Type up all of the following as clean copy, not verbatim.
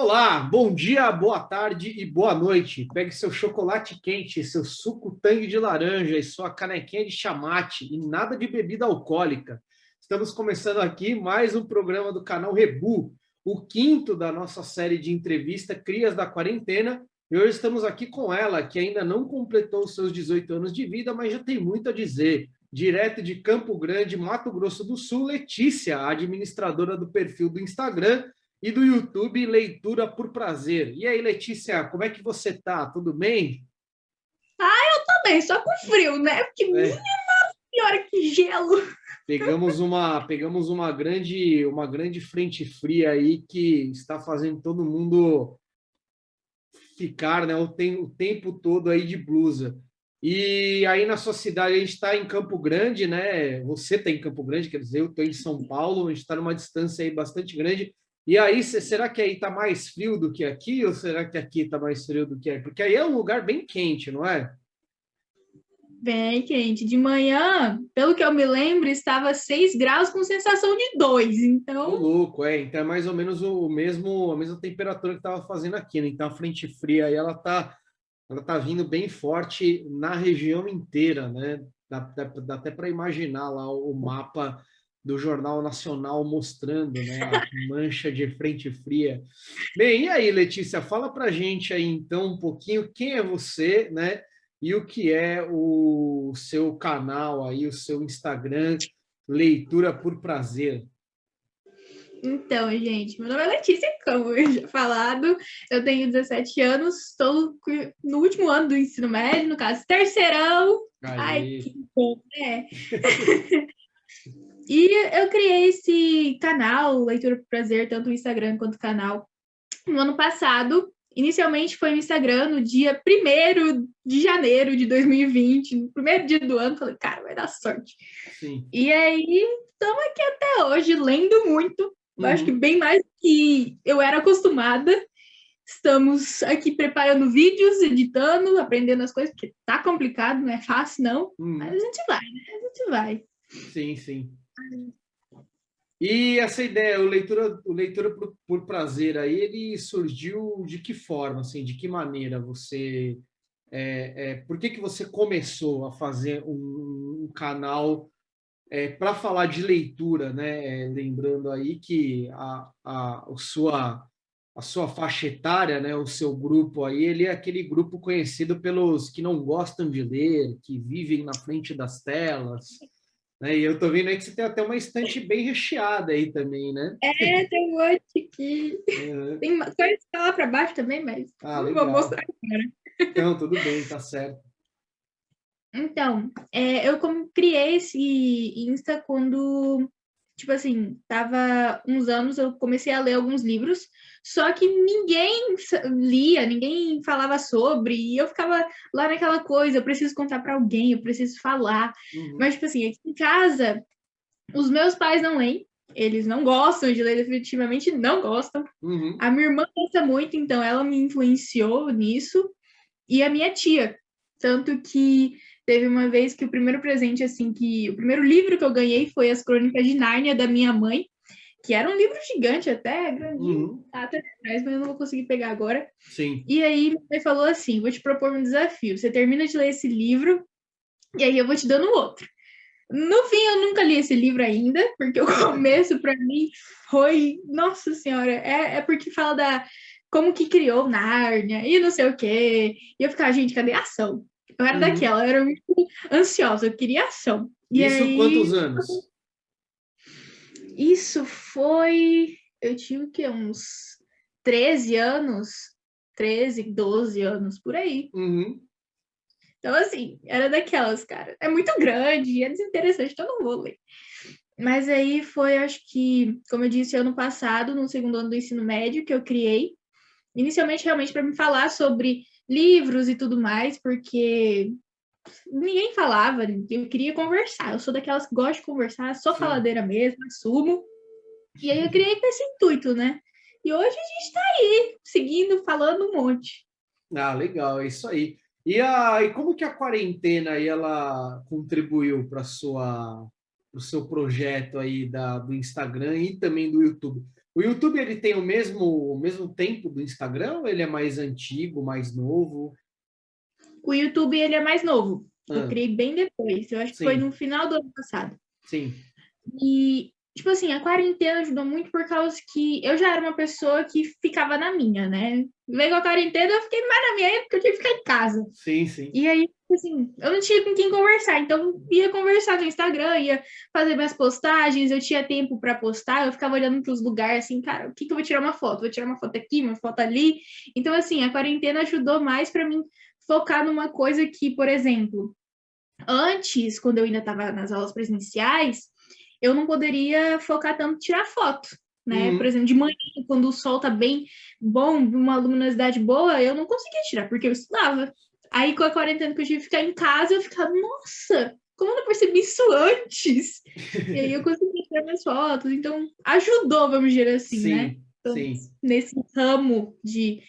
Olá, bom dia, boa tarde e boa noite. Pegue seu chocolate quente, seu suco tangue de laranja e sua canequinha de chamate e nada de bebida alcoólica. Estamos começando aqui mais um programa do canal Rebu, o quinto da nossa série de entrevista Crias da Quarentena. E hoje estamos aqui com ela, que ainda não completou os seus 18 anos de vida, mas já tem muito a dizer. Direto de Campo Grande, Mato Grosso do Sul, Letícia, a administradora do perfil do Instagram e do YouTube Leitura por Prazer. E aí, Letícia, como é que você tá? Tudo bem? Eu tô bem, só com frio, né? Porque minha É, senhora, que gelo! pegamos uma grande frente fria aí que está fazendo todo mundo ficar, né, o tempo todo aí de blusa. E aí na sua cidade, a gente está em Campo Grande, né? Você está em Campo Grande, quer dizer, eu estou em São Paulo, a gente está numa distância aí bastante grande. E aí, será que aí está mais frio do que aqui, ou será que aqui está mais frio do que aí? Porque aí é um lugar bem quente, não é? Bem quente. De manhã, pelo que eu me lembro, estava 6 graus com sensação de 2. Ô, Então, louco, é. Então é mais ou menos a mesma temperatura que estava fazendo aqui, né? Então a frente fria aí ela tá vindo bem forte na região inteira, né? Dá até para imaginar lá o mapa do Jornal Nacional mostrando, né, a mancha de frente fria. Bem, e aí, Letícia, fala para a gente aí então um pouquinho quem é você, né? E o que é o seu canal aí, o seu Instagram, Leitura por Prazer. gente, meu nome é Letícia, como eu já falado, eu tenho 17 anos, estou no último ano do ensino médio, no caso, terceirão. Ai, Aí. que bom, né? E eu criei esse canal, Leitura por Prazer, tanto o Instagram quanto o canal, no ano passado. Inicialmente foi no Instagram, no dia 1º de janeiro de 2020, no primeiro dia do ano. Falei, cara, vai dar sorte. Sim. E aí, estamos aqui até hoje, lendo muito. Eu acho que Uhum. bem mais do que eu era acostumada. Estamos aqui preparando vídeos, editando, aprendendo as coisas, porque tá complicado, não é fácil, não. Mas a Uhum. gente vai, né? A gente vai. Sim, sim. E essa ideia, o leitura por prazer aí, ele surgiu de que forma, assim, de que maneira você, por que que você começou a fazer um canal para falar de leitura, né? Lembrando aí que a sua faixa etária, né? O seu grupo aí, ele é aquele grupo conhecido pelos que não gostam de ler, que vivem na frente das telas, né? E eu tô vendo aí que você tem até uma estante bem recheada aí também, né? É, tem um monte aqui. Uhum. Tem coisa que tá lá para baixo também, mas Ah, não vou legal. mostrar agora. Então, tudo bem, tá certo. Então, eu como criei esse Insta quando, tipo assim, tava uns anos, eu comecei a ler alguns livros, só que ninguém lia, ninguém falava sobre, e eu ficava lá naquela coisa, eu preciso contar para alguém, eu preciso falar. Uhum, Mas, tipo assim, aqui em casa, os meus pais não leem, eles não gostam de ler, definitivamente não gostam. uhum, A minha irmã gosta muito, então ela me influenciou nisso, e a minha tia. Tanto que teve uma vez que o primeiro presente, assim, que o primeiro livro que eu ganhei foi As Crônicas de Nárnia, da minha mãe, que era um livro gigante, até grandinho, uhum. tá até atrás, mas eu não vou conseguir pegar agora. Sim. E aí, minha mãe falou assim: vou te propor um desafio. Você termina de ler esse livro, e aí eu vou te dando outro. No fim, eu nunca li esse livro ainda, porque o começo, para mim, foi. Nossa Senhora, é porque fala da. Como que criou Nárnia e não sei o quê. E eu ficava, gente, cadê a ação? Eu era Uhum. daquela, eu era muito ansiosa, eu queria ação. E Isso quantos aí, anos? isso foi. Eu tinha o quê? Uns 13 anos? 13, 12 anos, por aí. Uhum. Então, assim, era daquelas, cara. É muito grande, é desinteressante, então eu não vou ler. Mas aí foi, acho que, como eu disse, ano passado, no segundo ano do ensino médio, que eu criei. Inicialmente, realmente, para me falar sobre livros e tudo mais, porque ninguém falava, eu queria conversar. Eu sou daquelas que gostam de conversar, sou Sim. faladeira mesmo, assumo. E aí eu criei com esse intuito, né? E hoje a gente tá aí, seguindo, falando um monte. Ah, legal, é isso aí. E como que a quarentena aí ela contribuiu para o seu projeto aí do Instagram e também do YouTube? O YouTube ele tem o mesmo tempo do Instagram ou ele é mais antigo, mais novo? O YouTube, ele é mais novo. Eu Ah, criei bem depois. Eu acho que foi no sim, final do ano passado. sim, E, tipo assim, a quarentena ajudou muito por causa que eu já era uma pessoa que ficava na minha, né? Veio a quarentena, eu fiquei mais na minha porque eu tinha que ficar em casa. sim, sim. E aí, tipo assim, eu não tinha com quem conversar, então ia conversar no Instagram, ia fazer minhas postagens, eu tinha tempo para postar, eu ficava olhando para os lugares assim, cara, o que que eu vou tirar uma foto? Vou tirar uma foto aqui, uma foto ali. Então, assim, a quarentena ajudou mais para mim focar numa coisa que, por exemplo, antes, quando eu ainda estava nas aulas presenciais, eu não poderia focar tanto em tirar foto, né? Por Uhum. exemplo, de manhã, quando o sol tá bem bom, uma luminosidade boa, eu não conseguia tirar, porque eu estudava. Aí, com a quarentena que eu tive que ficar em casa, eu ficava, nossa, como eu não percebi isso antes? E aí eu consegui tirar minhas fotos, então ajudou, vamos dizer assim, né? Sim, Então, sim. nesse ramo de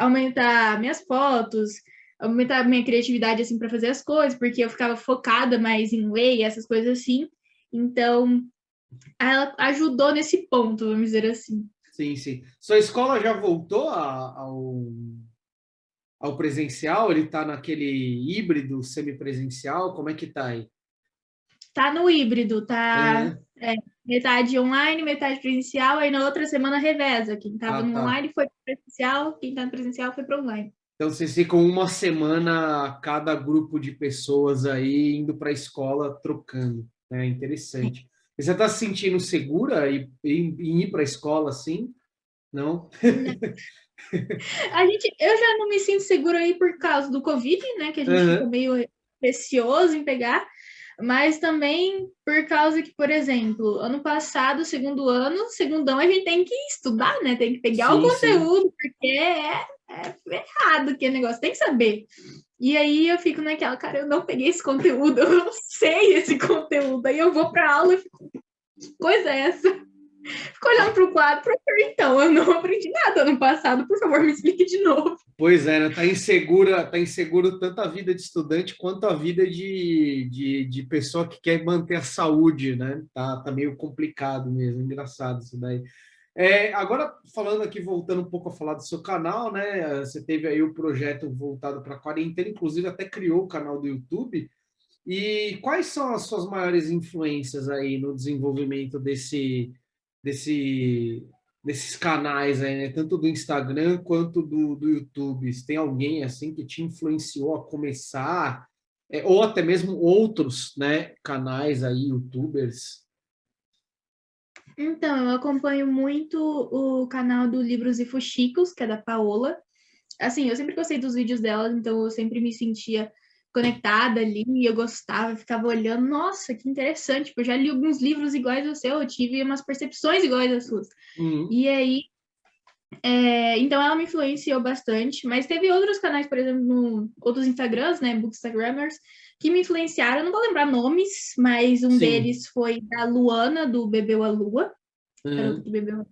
aumentar minhas fotos, aumentar minha criatividade assim para fazer as coisas, porque eu ficava focada mais em ler e essas coisas assim. Então, ela ajudou nesse ponto, vamos dizer assim. Sim, sim. Sua escola já voltou ao presencial? Ele está naquele híbrido semipresencial? Como é que tá aí? Tá no híbrido, tá Aham. metade online, metade presencial, aí na outra semana reveza. Quem estava Ah, no tá. online foi para presencial, quem está no presencial foi para online. Então vocês ficam uma semana cada grupo de pessoas aí indo para a escola trocando. É interessante. E você está se sentindo segura em ir para a escola assim? Não? Eu já não me sinto segura aí por causa do Covid, né? Que a gente fica Aham. meio receoso em pegar, mas também por causa que, por exemplo, ano passado, segundo ano, segundão, a gente tem que estudar, né? Tem que pegar o Sim, sim. conteúdo, porque é errado que é negócio, tem que saber. E aí eu fico naquela, cara, eu não peguei esse conteúdo, eu não sei esse conteúdo. Aí eu vou para aula e fico, que coisa é essa? Fico olhando para o quadro, professor, então, eu não aprendi nada ano passado, por favor, me explique de novo. Pois é, né? Tá inseguro tanto a vida de estudante quanto a vida de pessoa que quer manter a saúde, né? Tá meio complicado mesmo, engraçado isso daí. Agora, falando aqui, voltando um pouco a falar do seu canal, né? Você teve aí o projeto voltado para a quarentena, inclusive até criou o canal do YouTube. E quais são as suas maiores influências aí no desenvolvimento desse, desses canais aí, né? Tanto do Instagram quanto do YouTube? Se tem alguém assim que te influenciou a começar, ou até mesmo outros, né, canais aí, YouTubers? Então, eu acompanho muito o canal do Livros e Fuxicos, que é da Paola. Assim, eu sempre gostei dos vídeos dela, então eu sempre me sentia conectada ali, eu gostava, ficava olhando, nossa, que interessante, tipo, eu já li alguns livros iguais ao seu, eu tive umas percepções iguais às suas. Uhum. E aí, então ela me influenciou bastante, mas teve outros canais, por exemplo, outros Instagrams, né, Bookstagrammers, que me influenciaram, eu não vou lembrar nomes, mas um Sim. deles foi da Luana, do Bebeu a Lua, garota Uhum. que bebeu.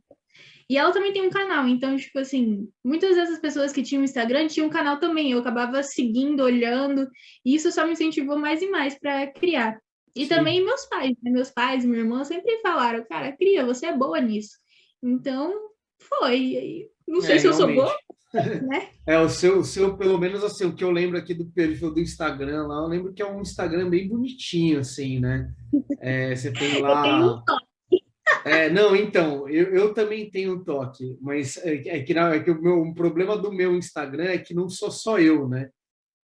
E ela também tem um canal, então, tipo assim, muitas dessas pessoas que tinham Instagram tinham um canal também. Eu acabava seguindo, olhando, e isso só me incentivou mais e mais para criar. E Sim. também meus pais, né? Meus pais e minha irmã sempre falaram, cara, cria, você é boa nisso. Então, foi. E não sei se eu sou boa, Realmente. né? O seu, pelo menos assim, o que eu lembro aqui do perfil do Instagram lá, eu lembro que é um Instagram bem bonitinho, assim, né? Você tem Eu tenho um lá. toque. Não, então, eu também tenho um toque, mas é que o problema do meu Instagram é que não sou só eu, né?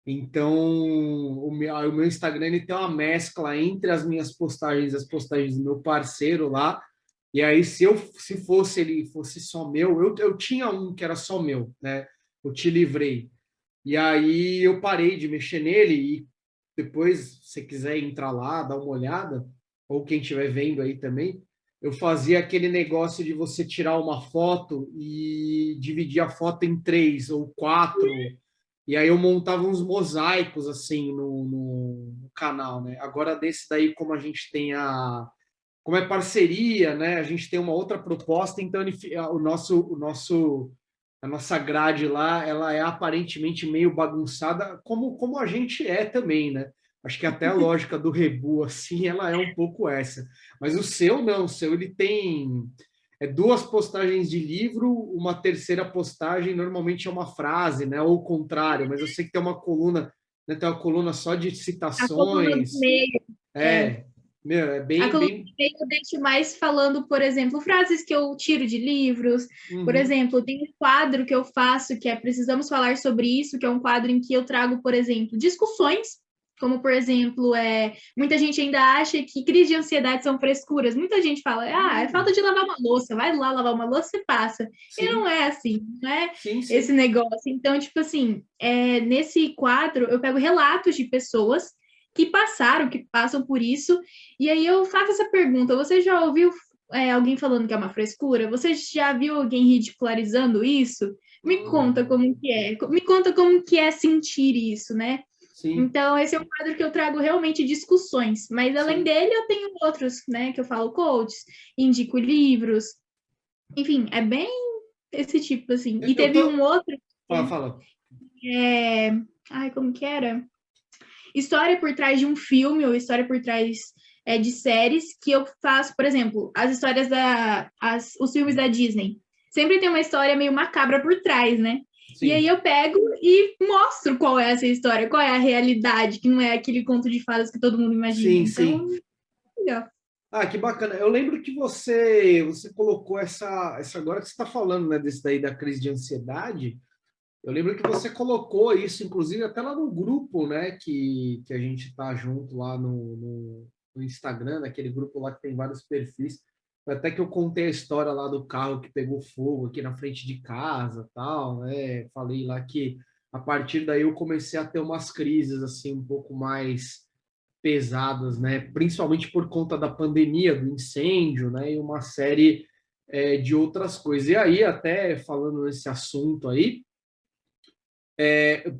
Então, o meu Instagram ele tem uma mescla entre as minhas postagens e as postagens do meu parceiro lá. E aí, se ele fosse só meu, eu tinha um que era só meu, né? Eu te livrei. E aí eu parei de mexer nele e depois, se você quiser entrar lá, dar uma olhada, ou quem estiver vendo aí também, eu fazia aquele negócio de você tirar uma foto e dividir a foto em três ou quatro, e aí eu montava uns mosaicos assim no canal, né? Agora desse daí, como a gente tem como é parceria, né? A gente tem uma outra proposta, então a nossa grade lá, ela é aparentemente meio bagunçada, como a gente é também, né? Acho que até a lógica do Rebu, assim, ela é um pouco essa. Mas o seu, não, o seu, ele tem... duas postagens de livro, uma terceira postagem normalmente é uma frase, né? Ou o contrário, mas eu sei que tem uma coluna, né? Tem uma coluna só de A coluna do citações. meio, é. É, meu, é A bem, coluna bem. do meio eu deixo mais falando, por exemplo, frases que eu tiro de livros. Por Uhum, exemplo, tem um quadro que eu faço que é Precisamos Falar sobre Isso, que é um quadro em que eu trago, por exemplo, discussões, como, por exemplo, muita gente ainda acha que crise de ansiedade são frescuras. Muita gente fala, é falta de lavar uma louça, vai lá lavar uma louça e passa. E não sim, é assim, não é sim, esse sim. negócio. Então, tipo assim, nesse quadro eu pego relatos de pessoas que passaram, que passam por isso, e aí eu faço essa pergunta: você já ouviu alguém falando que é uma frescura? Você já viu alguém ridicularizando isso? Me conta Hum, como que é. Me conta como que é sentir isso, né? sim, Então, esse é um quadro que eu trago realmente discussões, mas além sim. dele, eu tenho outros, né? Que eu falo coaches, indico livros, enfim, é bem esse tipo, assim. E Eu teve tô. um outro Fala, que fala. é. Ai, como que era? História por trás de um filme ou história por trás de séries que eu faço, por exemplo, as histórias os filmes da Disney. Sempre tem uma história meio macabra por trás, né? E aí Sim, eu pego e mostro qual é essa história, qual é a realidade, que não é aquele conto de fadas que todo mundo imagina. sim, Então, sim. legal. Ah, que bacana. Eu lembro que você colocou essa agora que você está falando, né, desse daí da crise de ansiedade. Eu lembro que você colocou isso, inclusive, até lá no grupo, né, que a gente tá junto lá no Instagram, naquele grupo lá que tem vários perfis. Até que eu contei a história lá do carro que pegou fogo aqui na frente de casa, tal, né? Falei lá que a partir daí eu comecei a ter umas crises assim um pouco mais pesadas, né? Principalmente por conta da pandemia, do incêndio, né? E uma série de outras coisas. E aí, até falando nesse assunto aí,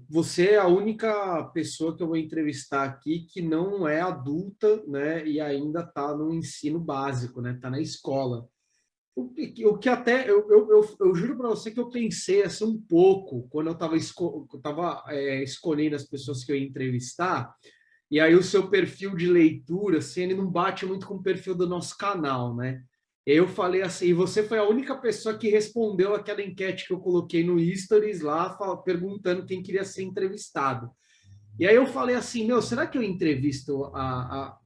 você é a única pessoa que eu vou entrevistar aqui que não é adulta, né? E ainda está no ensino básico, né? Está na escola. O que até eu juro para você que eu pensei assim um pouco quando eu estava escolhendo as pessoas que eu ia entrevistar. E aí o seu perfil de leitura, assim, ele não bate muito com o perfil do nosso canal, né? E aí eu falei assim, e você foi a única pessoa que respondeu aquela enquete que eu coloquei no Stories lá, perguntando quem queria ser entrevistado. E aí eu falei assim, meu, será que eu entrevisto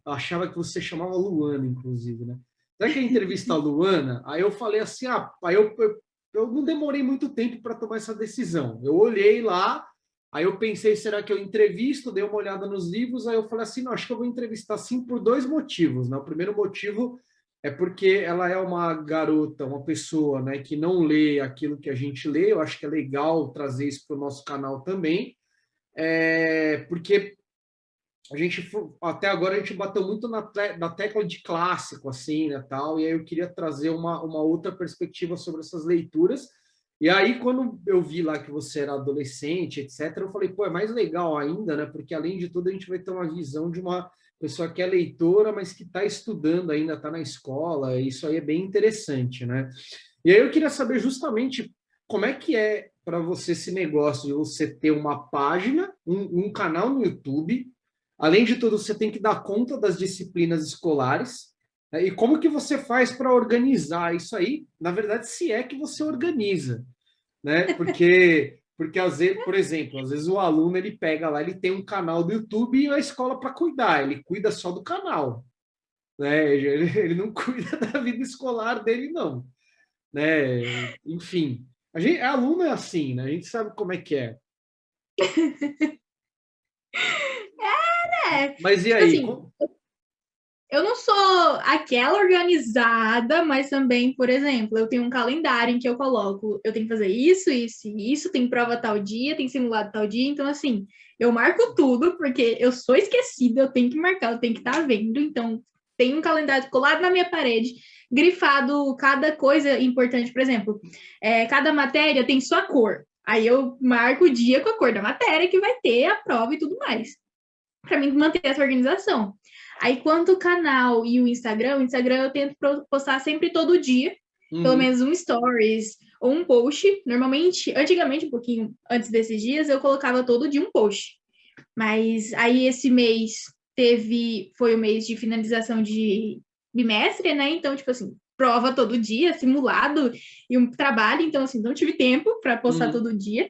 achava que você chamava Luana, inclusive, né? Será que eu entrevisto a Luana? Aí eu falei assim, aí eu não demorei muito tempo para tomar essa decisão. Eu olhei lá, aí eu pensei, será que eu entrevisto? Dei uma olhada nos livros, aí eu falei assim, não, acho que eu vou entrevistar sim por dois motivos, né? O primeiro motivo é porque ela é uma garota, uma pessoa, né, que não lê aquilo que a gente lê. Eu acho que é legal trazer isso para o nosso canal também, porque a gente até agora a gente bateu muito na tecla de clássico, assim, né, tal, e aí eu queria trazer uma outra perspectiva sobre essas leituras. E aí, quando eu vi lá que você era adolescente, etc., eu falei, pô, é mais legal ainda, né? Porque além de tudo, a gente vai ter uma visão de uma pessoa que é leitora, mas que está estudando ainda, está na escola. Isso aí é bem interessante, né? E aí eu queria saber justamente como é que é para você esse negócio de você ter uma página, um canal no YouTube. Além de tudo, você tem que dar conta das disciplinas escolares, né? E como que você faz para organizar isso aí? Na verdade, se é que você organiza, né? Porque às vezes, por exemplo, às vezes o aluno ele pega lá, ele tem um canal do YouTube e a escola para cuidar, ele cuida só do canal, né? Ele não cuida da vida escolar dele, não, né? Enfim, aluno é assim, né? A gente sabe como é que é. Mas e Tipo aí? assim, eu não sou aquela organizada, mas também, por exemplo, eu tenho um calendário em que eu coloco, eu tenho que fazer isso, isso e isso, tem prova tal dia, tem simulado tal dia, então assim, eu marco tudo, porque eu sou esquecida, eu tenho que marcar, eu tenho que estar vendo, então tem um calendário colado na minha parede, grifado cada coisa importante, por exemplo, cada matéria tem sua cor, aí eu marco o dia com a cor da matéria que vai ter a prova e tudo mais, para mim manter essa organização. Aí, quanto o canal e o Instagram eu tento postar sempre todo dia, pelo Uhum, menos um stories ou um post. Normalmente, antigamente, um pouquinho antes desses dias, eu colocava todo dia um post. Mas aí esse mês foi o mês de finalização de bimestre, né? Então, tipo assim, prova todo dia, simulado e um trabalho, então, assim, não tive tempo para postar todo dia.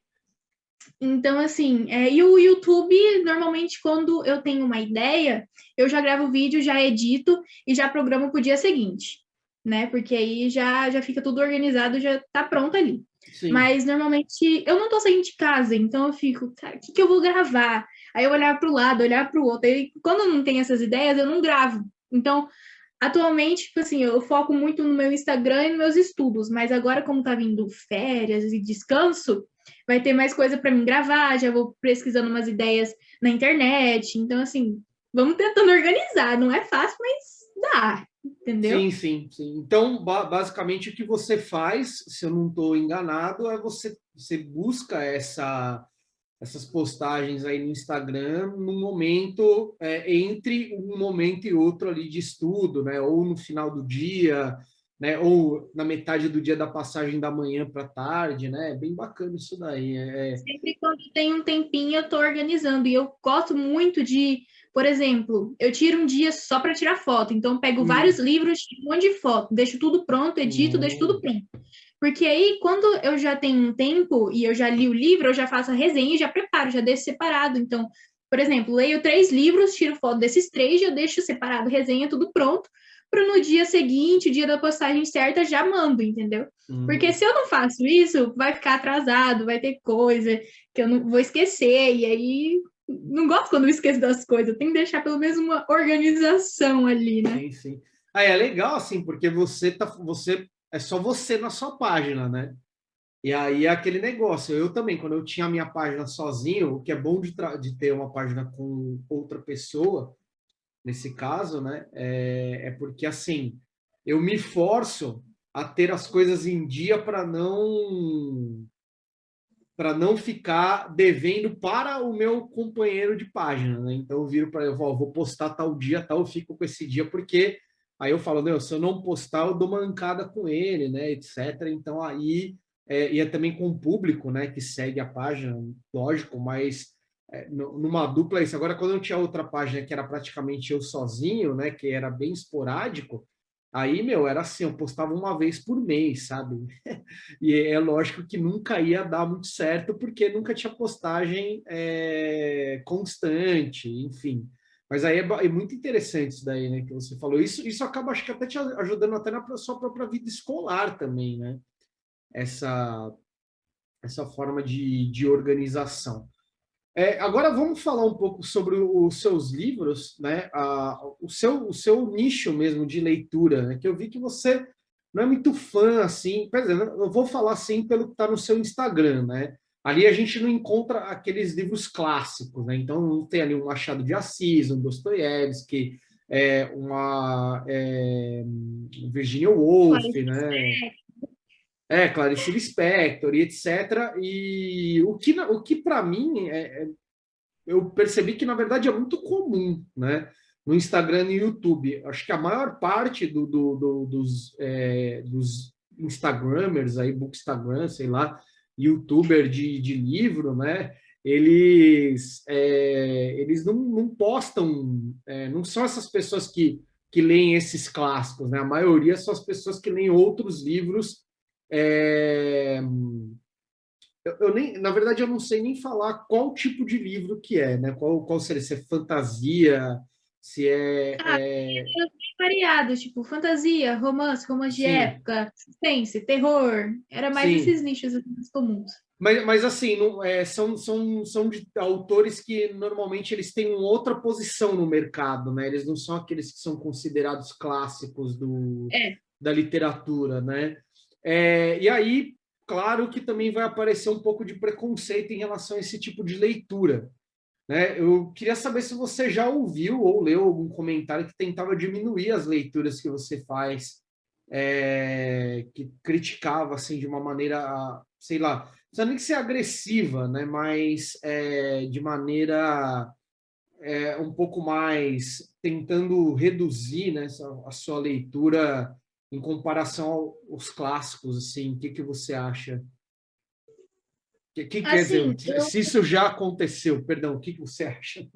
Então, assim, e o YouTube, normalmente, quando eu tenho uma ideia, eu já gravo o vídeo, já edito e já programo para o dia seguinte, né? Porque aí já fica tudo organizado, já tá pronto ali. Sim. Mas, normalmente, eu não tô saindo de casa, então eu fico, cara, o que eu vou gravar? Aí eu olhar para o lado, olhar para o outro. Aí, quando não tem essas ideias, eu não gravo. Então, atualmente, tipo assim, eu foco muito no meu Instagram e nos meus estudos, mas agora, como tá vindo férias e descanso, vai ter mais coisa para mim gravar, já vou pesquisando umas ideias na internet. Então, assim, vamos tentando organizar. Não é fácil, mas dá, entendeu? Sim. Então, basicamente, o que você faz, se eu não estou enganado, é você busca essas postagens aí no Instagram no momento, entre um momento e outro ali de estudo, né? Ou no final do dia, né? Ou na metade do dia da passagem da manhã para tarde, né? É bem bacana isso daí. Sempre quando tem um tempinho, eu tô organizando. E eu gosto muito de, por exemplo, eu tiro um dia só para tirar foto. Então, eu pego vários livros, tiro um monte de foto, deixo tudo pronto, edito, deixo tudo pronto. Porque aí, quando eu já tenho um tempo e eu já li o livro, eu já faço a resenha e já preparo, já deixo separado. Então, por exemplo, leio 3 livros, tiro foto desses 3, já deixo separado, resenha, tudo pronto, para no dia seguinte, dia da postagem certa, já mando, entendeu? Porque se eu não faço isso, vai ficar atrasado, vai ter coisa que eu não vou esquecer, e aí não gosto quando eu esqueço das coisas, tem que deixar pelo menos uma organização ali, né? Sim. Aí é legal, assim, porque você é só você na sua página, né? E aí é aquele negócio. Eu também, quando eu tinha a minha página sozinho, o que é bom de ter uma página com outra pessoa, nesse caso, né? É porque, assim, eu me forço a ter as coisas em dia para não ficar devendo para o meu companheiro de página, né? Então eu viro para eu vou postar tal dia, tal, eu fico com esse dia porque aí eu falo, não, se eu não postar, eu dou uma mancada com ele, né, etc. Então aí e é também com o público, né, que segue a página, lógico, mas numa dupla é isso. Agora, quando eu tinha outra página que era praticamente eu sozinho, né, que era bem esporádico, aí, meu, era assim, eu postava uma vez por mês, sabe? E é lógico que nunca ia dar muito certo, porque nunca tinha postagem constante, enfim. Mas aí é muito interessante isso daí, né, que você falou. Isso acaba, acho que até te ajudando até na sua própria vida escolar também, né? Essa, essa forma de organização. Agora vamos falar um pouco sobre os seus livros, né? O seu nicho mesmo de leitura, né? Que eu vi que você não é muito fã, assim. Quer dizer, eu vou falar assim pelo que está no seu Instagram, né? Ali a gente não encontra aqueles livros clássicos, né? Então não tem ali um Machado de Assis, um Dostoiévski, um Virginia Woolf, né? Clarice Lispector e etc. E o que para mim eu percebi que, na verdade, é muito comum, né? No Instagram e no YouTube. Acho que a maior parte dos Instagramers, aí, Bookstagram, sei lá, YouTuber de livro, né? Eles não postam, não são essas pessoas que leem esses clássicos, né? A maioria são as pessoas que leem outros livros. é, eu nem, na verdade, eu não sei nem falar qual tipo de livro que é, né? Qual seria? Se é fantasia, se Ah, livros bem variados, tipo fantasia, romance de sim, época, suspense, terror. Era mais esses sim. nichos assim, mais comuns. Mas assim, não, são de autores que normalmente eles têm uma outra posição no mercado, né? Eles não são aqueles que são considerados clássicos É, da literatura, né? E aí, claro que também vai aparecer um pouco de preconceito em relação a esse tipo de leitura, né? Eu queria saber se você já ouviu ou leu algum comentário que tentava diminuir as leituras que você faz, que criticava assim de uma maneira, sei lá, não precisa nem ser agressiva, né? Mas de maneira um pouco mais tentando reduzir, né, a sua leitura em comparação aos clássicos, assim. O que você acha? Que quer assim, dizer, se isso já aconteceu, perdão, o que você acha?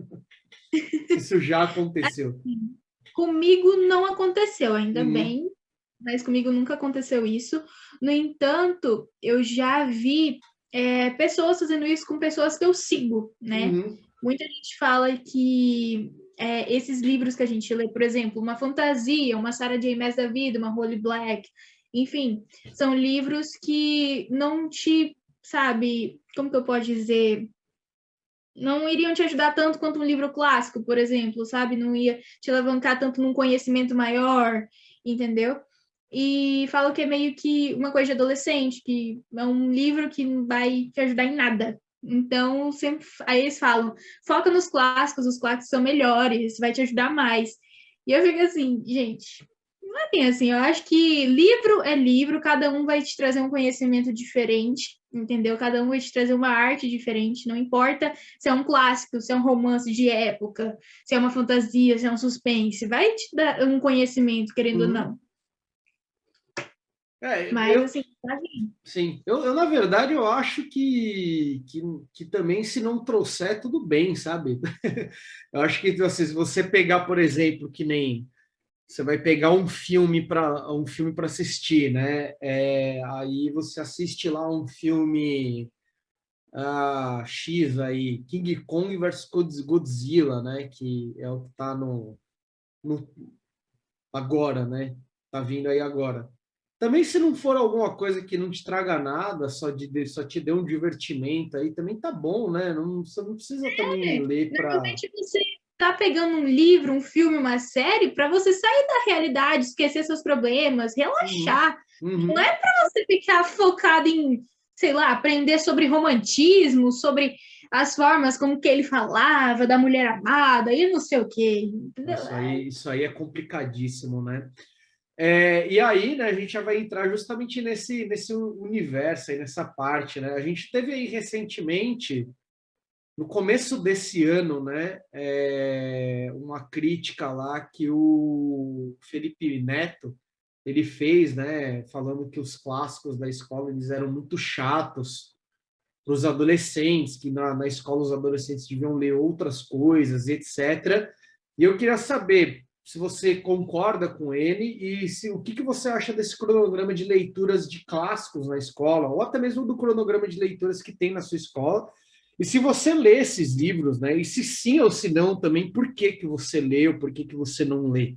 Se isso já aconteceu. comigo não aconteceu, ainda Uhum. bem. mas comigo nunca aconteceu isso. No entanto, eu já vi pessoas fazendo isso com pessoas que eu sigo, né? Uhum. Muita gente fala que esses livros que a gente lê, por exemplo, uma fantasia, uma Sarah J. Maas da vida, uma Holly Black, enfim, são livros que não te, sabe, como que eu posso dizer? Não iriam te ajudar tanto quanto um livro clássico, por exemplo, sabe? Não ia te alavancar tanto num conhecimento maior, entendeu? E falo que é meio que uma coisa de adolescente, que é um livro que não vai te ajudar em nada. Então, sempre aí eles falam, foca nos clássicos, os clássicos são melhores, vai te ajudar mais. E eu fico assim, gente, não é bem assim, eu acho que livro é livro, cada um vai te trazer um conhecimento diferente, entendeu? Cada um vai te trazer uma arte diferente, não importa se é um clássico, se é um romance de época, se é uma fantasia, se é um suspense, vai te dar um conhecimento, querendo ou Uhum. não. Mas, Eu, assim, tá bem. sim, na verdade, eu acho que também, se não trouxer, tudo bem, sabe? Eu acho que assim, se você pegar, por exemplo, que nem você vai pegar um filme para assistir, né? Aí você assiste lá um filme X aí, King Kong versus Godzilla, né? Que é o que tá no agora, né? Tá vindo aí agora. Também se não for alguma coisa que não te traga nada, só te dê um divertimento aí, também tá bom, né? Não, você não precisa também ler para. Normalmente você tá pegando um livro, um filme, uma série, para você sair da realidade, esquecer seus problemas, Uhum, relaxar. Não uhum. é para você ficar focado em, sei lá, aprender sobre romantismo, sobre as formas como que ele falava, da mulher amada e não sei o quê, entendeu? Isso aí é complicadíssimo, né? E aí, né, a gente já vai entrar justamente nesse universo aí, nessa parte, né? A gente teve aí recentemente, no começo desse ano, né, uma crítica lá que o Felipe Neto ele fez, né, falando que os clássicos da escola eles eram muito chatos para os adolescentes, que na escola os adolescentes deviam ler outras coisas, etc. E eu queria saber se você concorda com ele e o que você acha desse cronograma de leituras de clássicos na escola, ou até mesmo do cronograma de leituras que tem na sua escola. E se você lê esses livros, né? E se sim ou se não, também, por que que você lê ou por que que você não lê?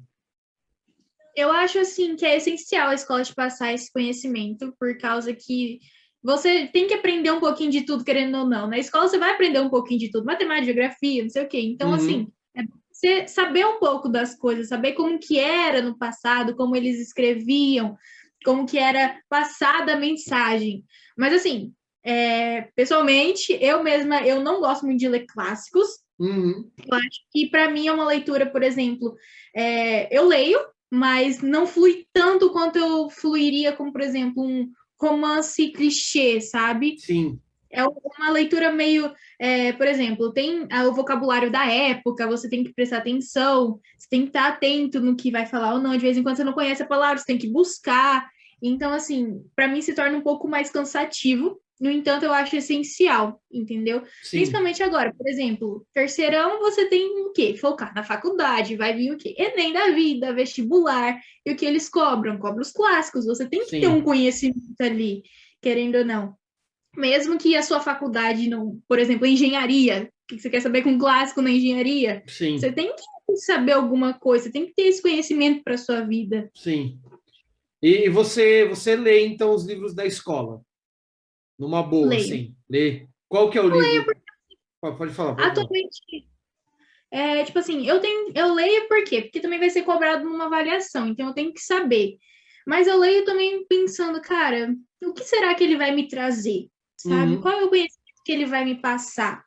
Eu acho assim que é essencial a escola te passar esse conhecimento, por causa que você tem que aprender um pouquinho de tudo, querendo ou não. Na escola você vai aprender um pouquinho de tudo, matemática, geografia, não sei o quê. Então, assim, Uhum, é você saber um pouco das coisas, saber como que era no passado, como eles escreviam, como que era passada a mensagem. Mas, assim, pessoalmente, eu mesma, eu não gosto muito de ler clássicos. uhum, Eu acho que para mim é uma leitura, por exemplo, eu leio, mas não flui tanto quanto eu fluiria como, por exemplo, um romance clichê, sabe? sim, É uma leitura meio, por exemplo, tem o vocabulário da época, você tem que prestar atenção, você tem que estar atento no que vai falar ou não. De vez em quando você não conhece a palavra, você tem que buscar. Então, assim, para mim se torna um pouco mais cansativo. No entanto, eu acho essencial, entendeu? sim, Principalmente agora, por exemplo, terceirão, você tem o quê? Focar na faculdade, vai vir o quê? Enem da vida, vestibular, e o que eles cobram? Cobram os clássicos, você tem que ter um sim, conhecimento ali, querendo ou não. Mesmo que a sua faculdade não, por exemplo, engenharia, o que você quer saber com clássico na engenharia? Você sim, tem que saber alguma coisa, você tem que ter esse conhecimento para sua vida. sim. E você lê, então, os livros da escola? Numa boa, Leio. assim, lê. Qual que é o livro? Pode falar, pode falar. Atualmente, tipo assim, eu leio por quê? Porque também vai ser cobrado numa avaliação, então eu tenho que saber. Mas eu leio também pensando, cara, o que será que ele vai me trazer? Sabe? Uhum, Qual é o conhecimento que ele vai me passar?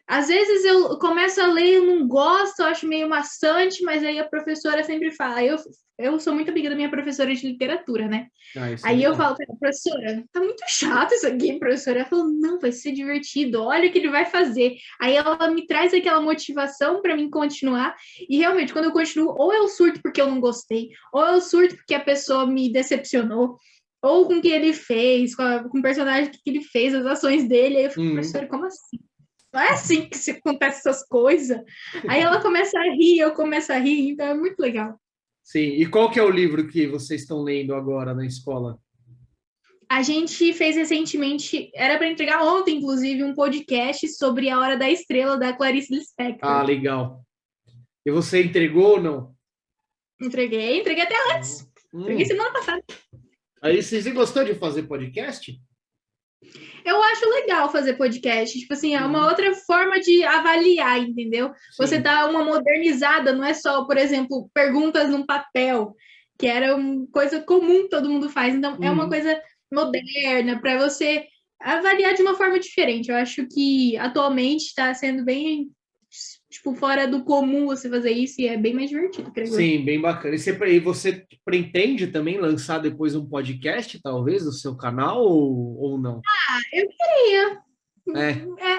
Às vezes eu começo a ler, eu não gosto, eu acho meio maçante, mas aí a professora sempre fala. Eu sou muito amiga da minha professora de literatura, né? isso é Aí eu legal. falo para ela, professora, tá muito chato isso aqui, professora. Ela falou, não, vai ser divertido, olha o que ele vai fazer. Aí ela me traz aquela motivação para mim continuar. E realmente, quando eu continuo, ou eu surto porque eu não gostei, ou eu surto porque a pessoa me decepcionou, ou com o que ele fez, com o personagem que ele fez, as ações dele. Aí eu fico, Uhum. professora, como assim? Não é assim que se acontece essas coisas. Aí ela começa a rir, eu começo a rir, então é muito legal. Sim. E qual que é o livro que vocês estão lendo agora na escola? A gente fez recentemente, era para entregar ontem, inclusive, um podcast sobre A Hora da Estrela, da Clarice Ah, Lispector. legal. E você entregou ou não? Entreguei até antes. Entreguei Hum. semana passada. Aí você gostou de fazer podcast? Eu acho legal fazer podcast. Tipo assim, é uma Uhum. outra forma de avaliar, entendeu? Você Sim. dá uma modernizada, não é só, por exemplo, perguntas num papel, que era uma coisa comum que todo mundo faz. Então, é uma Uhum. coisa moderna para você avaliar de uma forma diferente. Eu acho que atualmente está sendo bem, tipo, fora do comum você fazer isso e é bem mais divertido, creio eu. Sim, bem bacana. E você pretende também lançar depois um podcast, talvez, no seu canal ou não? Eu queria. É,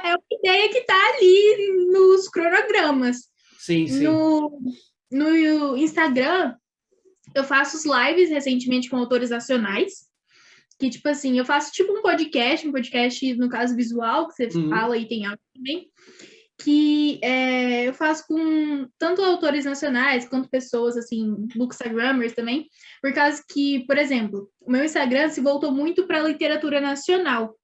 É uma ideia que está ali nos cronogramas. sim, sim. No, no Instagram, eu faço os lives recentemente com autores nacionais, que, tipo assim, eu faço tipo um podcast, no caso, visual, que você Uhum. fala e tem áudio também, que eu faço com tanto autores nacionais quanto pessoas, assim, bookstagrammers também, por causa que, por exemplo, o meu Instagram se voltou muito para a literatura nacional.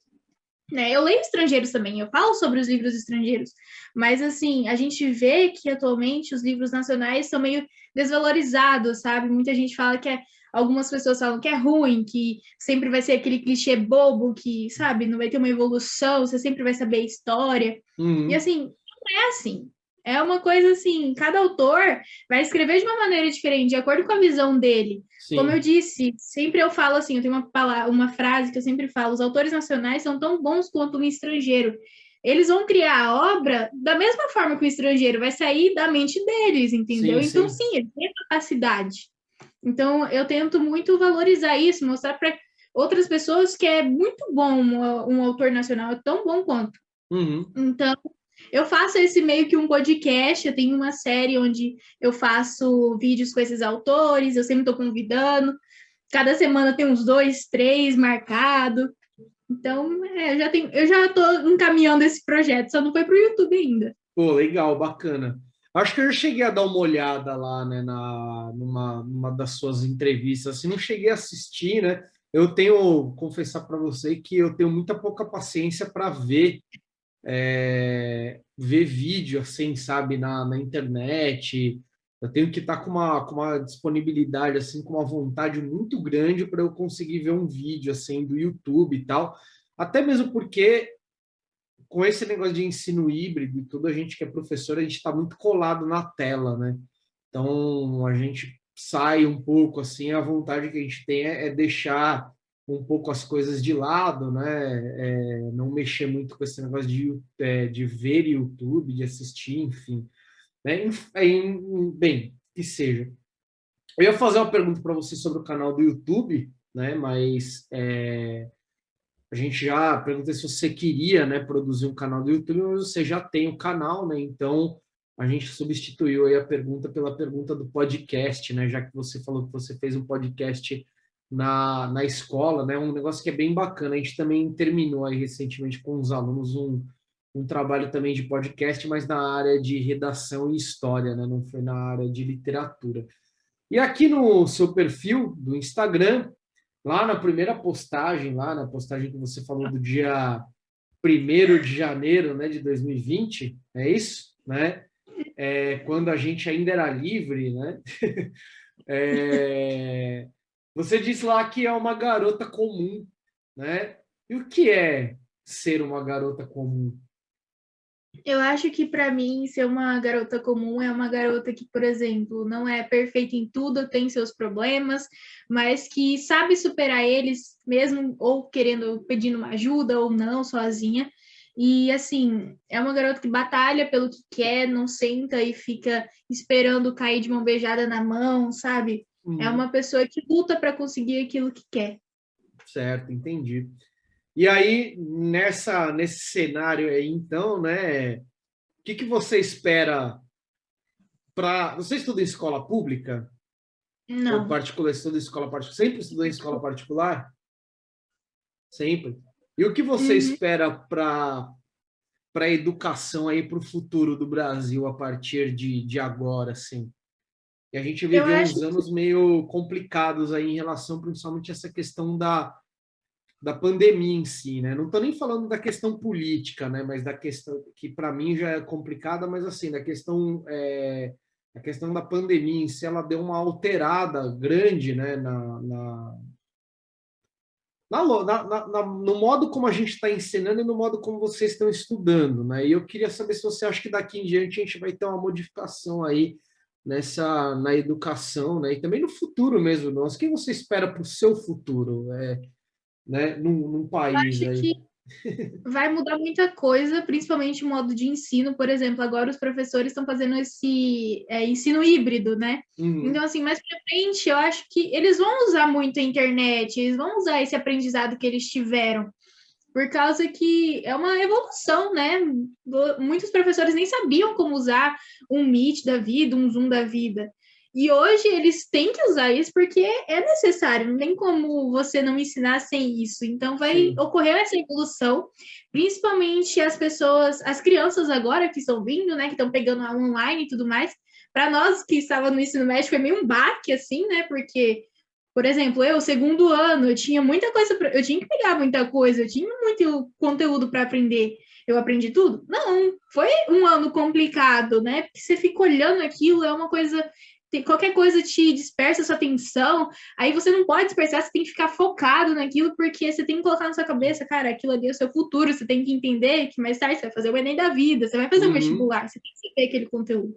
Né? Eu leio estrangeiros também, eu falo sobre os livros estrangeiros, mas assim, a gente vê que atualmente os livros nacionais são meio desvalorizados, sabe? Muita gente fala que algumas pessoas falam que é ruim, que sempre vai ser aquele clichê bobo, que, sabe, não vai ter uma evolução, você sempre vai saber a história. E Uhum. assim, não é assim. É uma coisa assim, cada autor vai escrever de uma maneira diferente, de acordo com a visão dele. Como eu Sim, disse, sempre eu falo assim, eu tenho uma frase que eu sempre falo, os autores nacionais são tão bons quanto um estrangeiro. Eles vão criar a obra da mesma forma que o estrangeiro, vai sair da mente deles, entendeu? sim, Então, sim. sim, eles têm a capacidade. Então, eu tento muito valorizar isso, mostrar para outras pessoas que é muito bom um autor nacional, é tão bom quanto. Uhum. Então, eu faço esse meio que um podcast, eu tenho uma série onde eu faço vídeos com esses autores, eu sempre estou convidando, cada semana tem uns dois, três marcado. Então, eu já estou encaminhando esse projeto, só não foi para o YouTube ainda. Pô, legal, bacana. Acho que eu já cheguei a dar uma olhada lá, né, numa das suas entrevistas. Assim, não cheguei a assistir, né? Eu tenho, confessar para você que eu tenho muita pouca paciência para ver vídeo, assim, sabe, na internet. Eu tenho que estar com uma disponibilidade, assim, com uma vontade muito grande para eu conseguir ver um vídeo, assim, do YouTube e tal. Até mesmo porque com esse negócio de ensino híbrido e tudo, a gente que é professor, a gente está muito colado na tela, né? Então, a gente sai um pouco, assim, a vontade que a gente tem é deixar um pouco as coisas de lado, né? Não mexer muito com esse negócio de ver YouTube, de assistir, enfim. Né? Bem, que seja. Eu ia fazer uma pergunta para você sobre o canal do YouTube, né? Mas a gente já perguntei se você queria, né, produzir um canal do YouTube, mas você já tem o canal, né? Então a gente substituiu aí a pergunta pela pergunta do podcast, né? Já que você falou que você fez um podcast na escola, né? Um negócio que é bem bacana. A gente também terminou aí recentemente com os alunos um trabalho também de podcast, mas na área de redação e história, né? Não foi na área de literatura. E aqui no seu perfil do Instagram, lá na primeira postagem, lá na postagem que você falou do dia 1º de janeiro, né, de 2020, é isso? Né? Quando a gente ainda era livre, né? É, você disse lá que é uma garota comum, né? E o que é ser uma garota comum? Eu acho que para mim ser uma garota comum é uma garota que, por exemplo, não é perfeita em tudo, tem seus problemas, mas que sabe superar eles mesmo ou querendo pedindo uma ajuda ou não, sozinha. E assim, é uma garota que batalha pelo que quer, não senta e fica esperando cair de mão beijada na mão, sabe? É Uhum, uma pessoa que luta para conseguir aquilo que quer. certo, entendi. E aí, nesse cenário aí, então, né? O que você espera para. Você estuda em escola pública ou Não. particular? Estuda em escola particular? Sempre estudou em escola particular? Sempre. E o que você Uhum. espera para a educação aí para o futuro do Brasil a partir de agora, assim? E a gente Eu viveu acho uns anos meio complicados aí em relação, principalmente, a essa questão da pandemia em si, né? Não estou nem falando da questão política, né? Mas da questão que para mim já é complicada, mas assim, da questão a questão da pandemia em si, ela deu uma alterada grande, né? No modo como a gente está ensinando e no modo como vocês estão estudando, né? E eu queria saber se você acha que daqui em diante a gente vai ter uma modificação aí na educação, né? E também no futuro mesmo, nosso. O que você espera para o seu futuro, né? Num país aí? que vai mudar muita coisa, principalmente o modo de ensino. Por exemplo, agora os professores estão fazendo esse ensino híbrido, né? Então, Uhum, assim, mais para frente, eu acho que eles vão usar muito a internet, eles vão usar esse aprendizado que eles tiveram, por causa que é uma evolução, né? Muitos professores nem sabiam como usar um Meet da vida, um Zoom da vida. E hoje eles têm que usar isso porque é necessário, não tem como você não ensinar sem isso. Então vai sim. ocorrer essa evolução, principalmente as pessoas, as crianças agora que estão vindo, né, que estão pegando a online e tudo mais. Para nós que estava no ensino médio foi meio um baque assim, né? Porque por exemplo, eu, segundo ano, eu tinha muita coisa, eu tinha que pegar muita coisa, eu tinha muito conteúdo para aprender. Eu aprendi tudo? Não, foi um ano complicado, né? Porque você fica olhando aquilo, é uma coisa, qualquer coisa te dispersa a sua atenção, aí você não pode dispersar, você tem que ficar focado naquilo, porque você tem que colocar na sua cabeça, cara, aquilo ali é o seu futuro, você tem que entender que mais tarde você vai fazer o Enem da vida, você vai fazer um Uhum, vestibular, você tem que saber aquele conteúdo.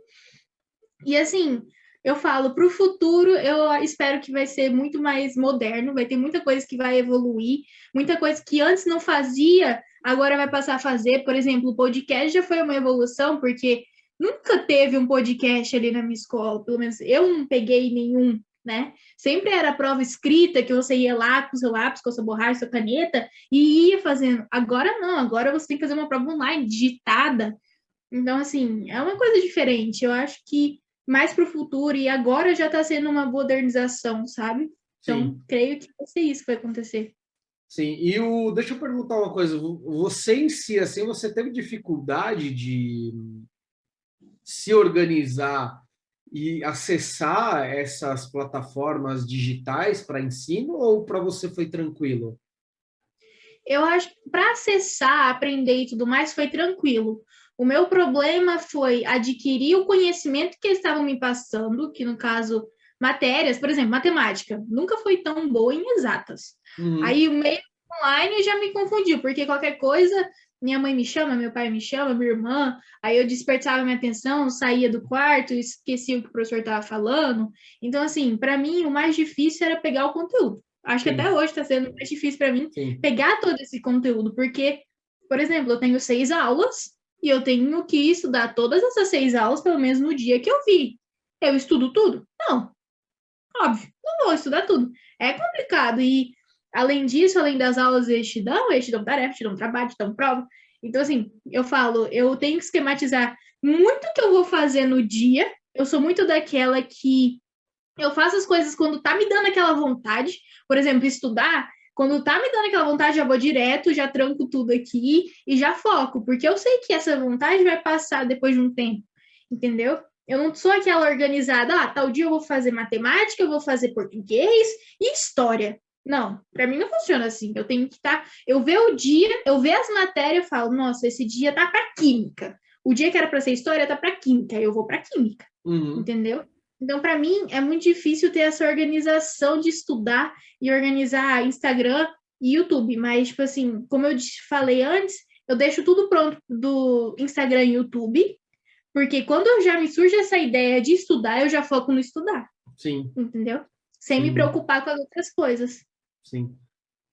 E assim, eu falo, para o futuro, eu espero que vai ser muito mais moderno, vai ter muita coisa que vai evoluir, muita coisa que antes não fazia, agora vai passar a fazer. Por exemplo, o podcast já foi uma evolução, porque nunca teve um podcast ali na minha escola, pelo menos eu não peguei nenhum, né? Sempre era prova escrita, que você ia lá com seu lápis, com a sua borracha, sua caneta, e ia fazendo. Agora não, agora você tem que fazer uma prova online, digitada. Então, assim, é uma coisa diferente. Eu acho que mais para o futuro, e agora já está sendo uma modernização, sabe? Então, sim, creio que vai ser isso que vai acontecer. sim. Deixa eu perguntar uma coisa. Você em si, assim, você teve dificuldade de se organizar e acessar essas plataformas digitais para ensino ou para você foi tranquilo? Eu acho que para acessar, aprender e tudo mais foi tranquilo. O meu problema foi adquirir o conhecimento que eles estavam me passando, que no caso, matérias, por exemplo, matemática, nunca foi tão boa em exatas. Uhum, Aí o meio online já me confundiu, porque qualquer coisa, minha mãe me chama, meu pai me chama, minha irmã, aí eu despertava minha atenção, saía do quarto, esquecia o que o professor estava falando. Então, assim, para mim, o mais difícil era pegar o conteúdo. Acho que até sim, hoje está sendo mais difícil para mim sim. pegar todo esse conteúdo, porque, por exemplo, eu tenho 6 aulas e eu tenho que estudar todas essas 6 aulas, pelo menos no dia que eu vi. Eu estudo tudo? Não, óbvio, não vou estudar tudo. É complicado. E, além disso, além das aulas, eles te dão tarefa, te dão trabalho, te dão prova. Então, assim, eu falo, eu tenho que esquematizar muito o que eu vou fazer no dia. Eu sou muito daquela que eu faço as coisas quando tá me dando aquela vontade. Por exemplo, estudar, quando tá me dando aquela vontade, já vou direto, já tranco tudo aqui e já foco, porque eu sei que essa vontade vai passar depois de um tempo, entendeu? Eu não sou aquela organizada, tal dia eu vou fazer matemática, eu vou fazer português e história. Não, para mim não funciona assim. Eu tenho que estar, eu ver o dia, eu ver as matérias, eu falo, nossa, esse dia tá para química. O dia que era para ser história tá para química, eu vou para química, Uhum, entendeu? Então, para mim, é muito difícil ter essa organização de estudar e organizar Instagram e YouTube. Mas, tipo assim, como eu falei antes, eu deixo tudo pronto do Instagram e YouTube, porque quando já me surge essa ideia de estudar, eu já foco no estudar, sim, entendeu? Sem me sim, preocupar com as outras coisas. sim.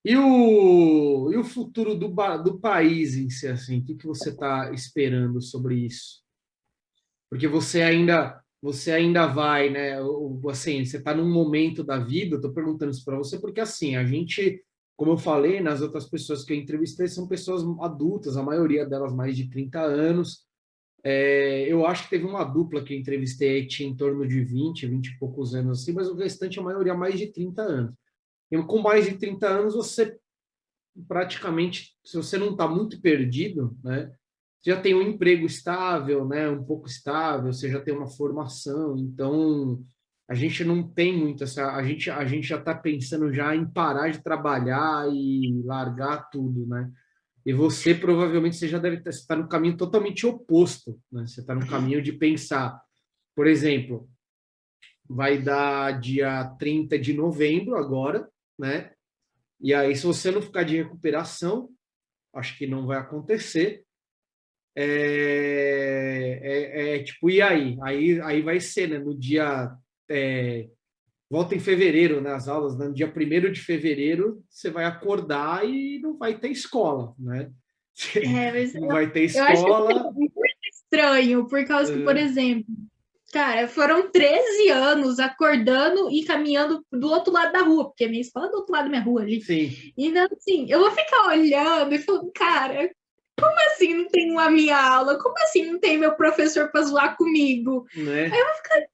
E o futuro do país em si, assim, o que que você está esperando sobre isso? Porque você ainda vai, né? Assim, você está num momento da vida, eu estou perguntando isso para você, porque assim, a gente, como eu falei, nas outras pessoas que eu entrevistei, são pessoas adultas, a maioria delas mais de 30 anos. Eu acho que teve uma dupla que eu entrevistei, tinha em torno de 20 e poucos anos, assim, mas o restante, a maioria, mais de 30 anos. E com mais de 30 anos, você praticamente, se você não está muito perdido, né? Você já tem um emprego estável, né? Um pouco estável, você já tem uma formação, então a gente não tem muito essa, a gente já está pensando já em parar de trabalhar e largar tudo, né? E você provavelmente você já deve estar no caminho totalmente oposto, né? Você está no caminho de pensar, por exemplo, vai dar dia 30 de novembro agora, né? E aí, se você não ficar de recuperação, acho que não vai acontecer. Tipo, e aí? Aí vai ser, né? No dia. Volta em fevereiro, né? As aulas, né? No dia 1º de fevereiro, você vai acordar e não vai ter escola, né? Mas Não vai ter eu acho escola. muito estranho, por causa que, por exemplo, cara, foram 13 anos acordando e caminhando do outro lado da rua, porque a minha escola é do outro lado da minha rua ali. Sim, Então, assim, eu vou ficar olhando e falando, cara, como assim não tem a minha aula? Como assim não tem meu professor para zoar comigo? Aí né? eu vou ficar,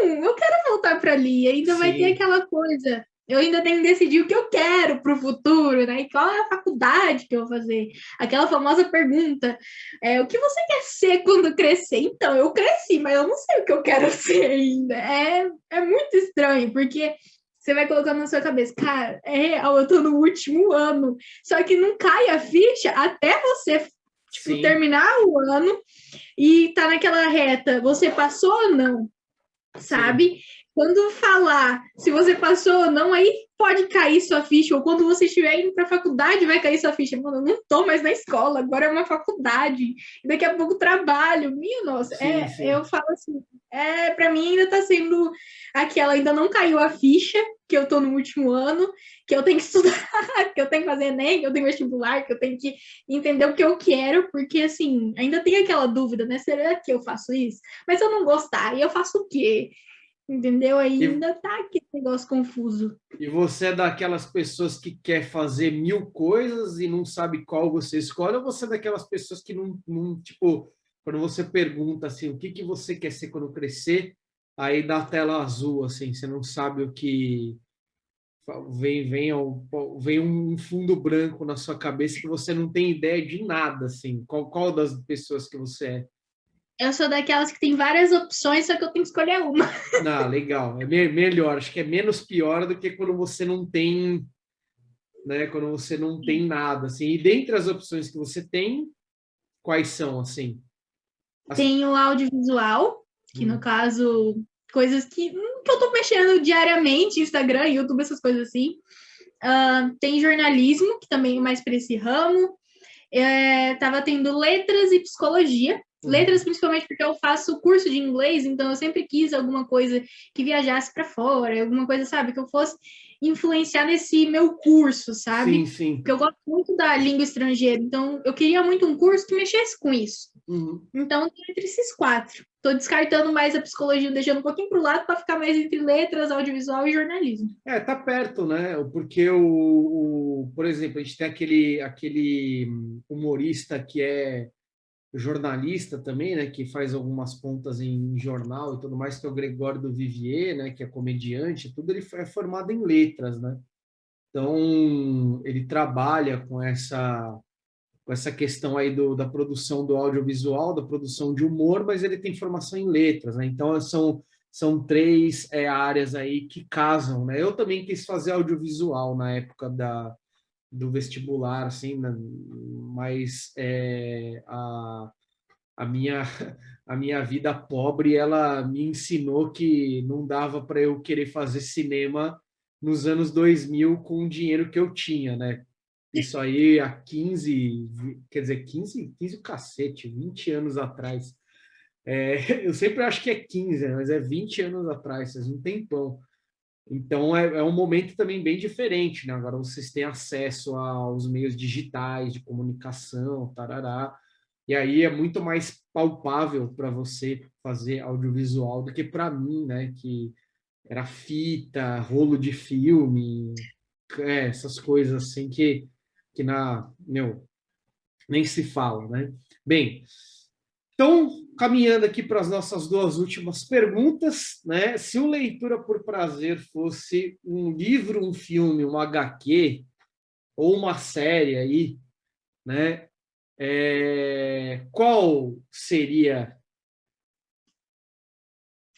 eu quero voltar para ali. Ainda vai ter Sim, aquela coisa. Eu ainda tenho que decidir o que eu quero para o futuro, né? E qual é a faculdade que eu vou fazer? Aquela famosa pergunta: o que você quer ser quando crescer? Então, eu cresci, mas eu não sei o que eu quero ser ainda. É muito estranho, porque você vai colocando na sua cabeça, cara, é real, eu tô no último ano. Só que não cai a ficha até você, tipo, sim, terminar o ano e tá naquela reta, você passou ou não? sim. Sabe? Quando falar se você passou ou não, aí pode cair sua ficha, ou quando você estiver indo para a faculdade, vai cair sua ficha. Mano, eu não tô mais na escola, agora é uma faculdade, daqui a pouco trabalho. Minha nossa, Sim, eu sim. falo assim, para mim ainda tá sendo aquela, ainda não caiu a ficha, que eu tô no último ano, que eu tenho que estudar, que eu tenho que fazer Enem, que eu tenho vestibular, que eu tenho que entender o que eu quero, porque assim, ainda tem aquela dúvida, né? Será que eu faço isso? Mas se eu não gostar, e eu faço o quê? Entendeu? E, Ainda tá aquele negócio confuso. e você é daquelas pessoas que quer fazer 1000 coisas e não sabe qual você escolhe, ou você é daquelas pessoas que tipo, quando você pergunta assim, o que que você quer ser quando crescer, aí dá a tela azul, assim, você não sabe o que vem um fundo branco na sua cabeça que você não tem ideia de nada, assim. Qual das pessoas que você é? Eu sou daquelas que tem várias opções, só que eu tenho que escolher uma. Ah, legal. É melhor. Acho que é menos pior do que quando você não tem, né? Quando você não tem nada, assim. E dentre as opções que você tem, quais são, assim? As... Tem o audiovisual, que no Hum, caso, coisas que eu tô mexendo diariamente, Instagram, YouTube, essas coisas assim. Tem jornalismo, que também é mais para esse ramo. Tava tendo letras e psicologia. Letras, uhum. principalmente porque eu faço curso de inglês, então eu sempre quis alguma coisa que viajasse para fora, alguma coisa, sabe, que eu fosse influenciar nesse meu curso, Sim, sabe? sim. Porque eu gosto muito da língua estrangeira, então eu queria muito um curso que mexesse com isso. Uhum. Então, tô entre esses quatro. Estou descartando mais a psicologia, deixando um pouquinho para o lado para ficar mais entre letras, audiovisual e jornalismo. Tá perto, né? Porque por exemplo, a gente tem aquele humorista que é jornalista também, né, que faz algumas pontas em jornal e tudo mais, que é o Gregório do Vivier, né, que é comediante, tudo ele é formado em letras, né? Então, ele trabalha com essa questão aí da produção do audiovisual, da produção de humor, mas ele tem formação em letras, né? Então, são três áreas aí que casam, né? Eu também quis fazer audiovisual na época do vestibular, assim, né? Mas a minha a minha vida pobre ela me ensinou que não dava para eu querer fazer cinema nos anos 2000 com o dinheiro que eu tinha, né? Isso aí há 15, quer dizer, 15 o cacete, 20 anos atrás. Eu sempre acho que é 15, né? Mas é 20 anos atrás, faz um tempão. Então é um momento também bem diferente, né? Agora vocês têm acesso aos meios digitais de comunicação, tarará. E aí é muito mais palpável para você fazer audiovisual do que para mim, né? Que era fita, rolo de filme, essas coisas assim que nem se fala, né? Bem, então, caminhando aqui para as nossas duas últimas perguntas, né? Se o Leitura por Prazer fosse um livro, um filme, um HQ ou uma série aí, né? Qual seria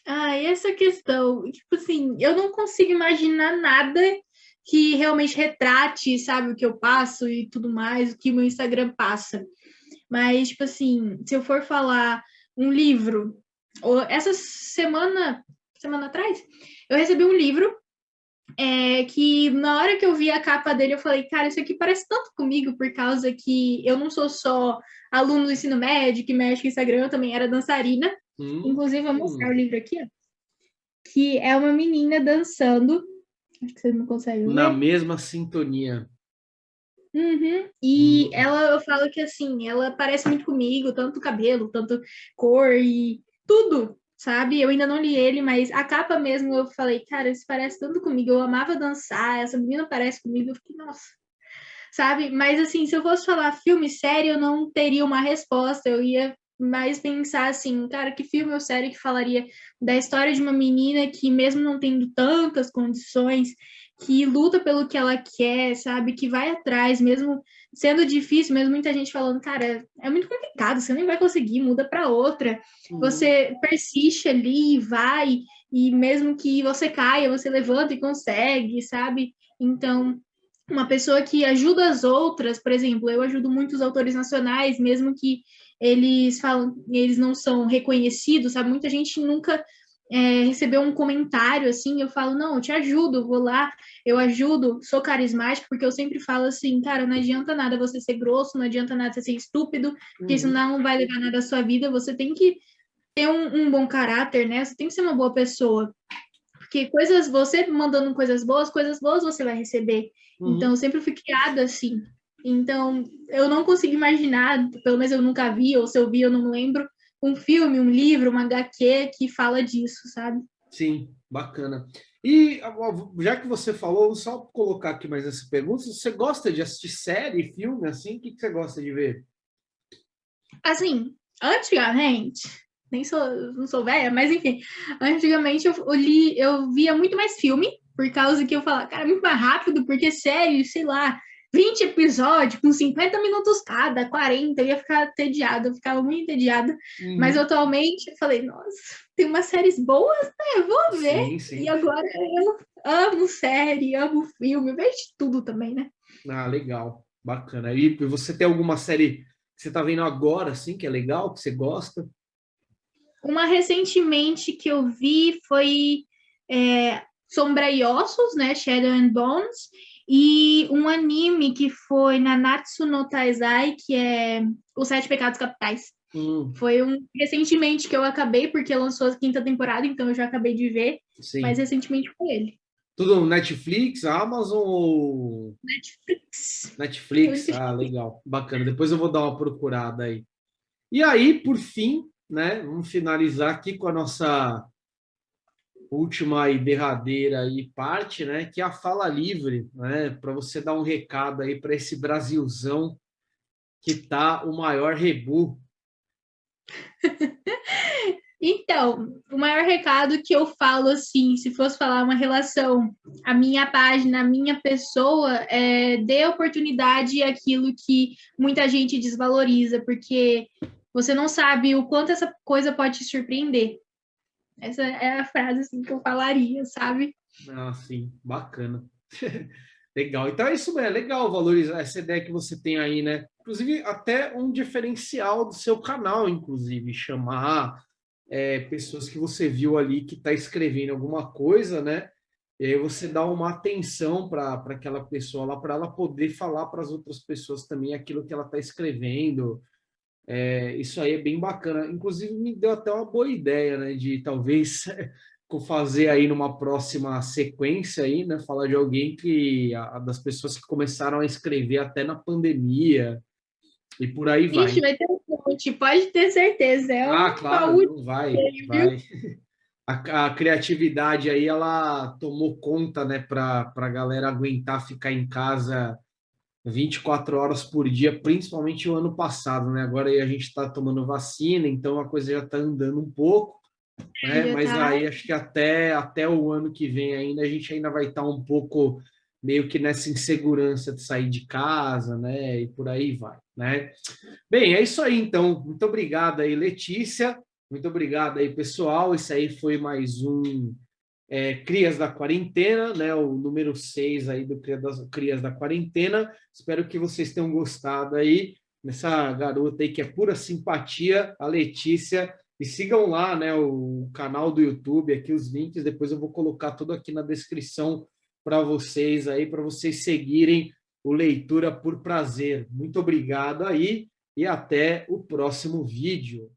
Ah, e essa questão, tipo assim, eu não consigo imaginar nada que realmente retrate, sabe, o que eu passo e tudo mais, o que o meu Instagram passa. Mas, tipo assim, se eu for falar um livro, ou essa semana atrás, eu recebi um livro que na hora que eu vi a capa dele, eu falei, cara, isso aqui parece tanto comigo, por causa que eu não sou só aluno do ensino médio, que mexe com Instagram, eu também era dançarina. Inclusive, vou mostrar o livro aqui, ó, que é uma menina dançando. Acho que vocês não conseguem Na ver. mesma sintonia. Uhum. E Hum, ela, eu falo que assim, ela parece muito comigo, tanto cabelo, tanto cor e tudo, sabe? Eu ainda não li ele, mas a capa mesmo eu falei, cara, isso parece tanto comigo. Eu amava dançar, essa menina parece comigo. Eu fiquei, nossa, sabe? Mas assim, se eu fosse falar filme, série, eu não teria uma resposta. Eu ia mais pensar assim, cara, que filme ou série que falaria da história de uma menina que, mesmo não tendo tantas condições, que luta pelo que ela quer, sabe? Que vai atrás, mesmo sendo difícil, mesmo muita gente falando, cara, é muito complicado, você nem vai conseguir, muda para outra. hum, Você persiste ali e vai, e mesmo que você caia, você levanta e consegue, sabe? Então, uma pessoa que ajuda as outras, por exemplo, eu ajudo muitos autores nacionais, mesmo que eles falam, eles não são reconhecidos, sabe? Muita gente nunca recebeu um comentário assim, eu falo, não, eu te ajudo, vou lá, eu ajudo, sou carismática, porque eu sempre falo assim, cara, não adianta nada você ser grosso, não adianta nada você ser estúpido, porque isso uhum. não vai levar nada à sua vida, você tem que ter um bom caráter, né? Você tem que ser uma boa pessoa. Porque você mandando coisas boas você vai receber. Então, Uhum. eu sempre fui criada assim. Então, eu não consigo imaginar, pelo menos eu nunca vi, ou se eu vi, eu não lembro, um filme, um livro, uma HQ que fala disso, sabe? Sim, bacana. E já que você falou, vou só colocar aqui mais essa pergunta. Você gosta de assistir série, filme, assim? O que você gosta de ver? Assim, antigamente, nem sou, não sou velha, mas enfim, antigamente eu via muito mais filme, por causa que eu falava, cara, é muito mais rápido, porque série, sei lá, 20 episódios, com 50 minutos cada, 40, eu ia ficar entediada, eu ficava muito entediada. Mas Uhum. atualmente eu falei, nossa, tem umas séries boas, né? Vou ver. Sim, E sim. agora eu amo série, amo filme, vejo de tudo também, né? Ah, legal, bacana. E você tem alguma série que você está vendo agora, assim, que é legal, que você gosta? Uma recentemente que eu vi foi Sombra e Ossos, né? Shadow and Bones, e um anime que foi Nanatsu no Taizai, que é Os Sete Pecados Capitais. Hum, Foi recentemente que eu acabei, porque lançou a quinta temporada, então eu já acabei de ver, mas sim. recentemente foi ele. Tudo Netflix, Amazon ou Netflix. É o Netflix? único Ah, que legal, bacana. Depois eu vou dar uma procurada aí. E aí, por fim, né, vamos finalizar aqui com a nossa última e derradeira aí parte, né, que é a fala livre, né, para você dar um recado aí para esse Brasilzão que tá o maior rebu. Então, o maior recado que eu falo, assim, se fosse falar uma relação, a minha página, a minha pessoa, dê oportunidade àquilo que muita gente desvaloriza, porque você não sabe o quanto essa coisa pode te surpreender. Essa é a frase assim, que eu falaria, sabe? Ah, sim, bacana. Legal. Então é isso mesmo, é legal valorizar essa ideia que você tem aí, né? Inclusive, até um diferencial do seu canal, inclusive, chamar pessoas que você viu ali que está escrevendo alguma coisa, né? E aí você dá uma atenção para aquela pessoa lá, para ela poder falar para as outras pessoas também aquilo que ela está escrevendo. Isso aí é bem bacana. Inclusive, me deu até uma boa ideia, né? De talvez fazer aí numa próxima sequência aí, né? Falar de alguém das pessoas que começaram a escrever até na pandemia e por aí Ixi, vai. vai ter um monte, pode ter certeza. É Ah, um claro, baú não vai, cheio, viu? vai. A criatividade aí, ela tomou conta, né? Para a galera aguentar ficar em casa 24 horas por dia, principalmente o ano passado, né? Agora aí a gente está tomando vacina, então a coisa já está andando um pouco, né? Já Mas tá. aí acho que até o ano que vem ainda a gente ainda vai estar um pouco meio que nessa insegurança de sair de casa, né? E por aí vai, né? Bem, é isso aí então. Muito obrigado aí, Letícia. Muito obrigado aí, pessoal. Esse aí foi mais um Crias da Quarentena, né? O número 6 aí do Crias da Quarentena. Espero que vocês tenham gostado aí dessa garota aí que é pura simpatia, a Letícia. E sigam lá, né, o canal do YouTube, aqui os links, depois eu vou colocar tudo aqui na descrição para vocês aí, para vocês seguirem o Leitura por Prazer. Muito obrigado aí e até o próximo vídeo.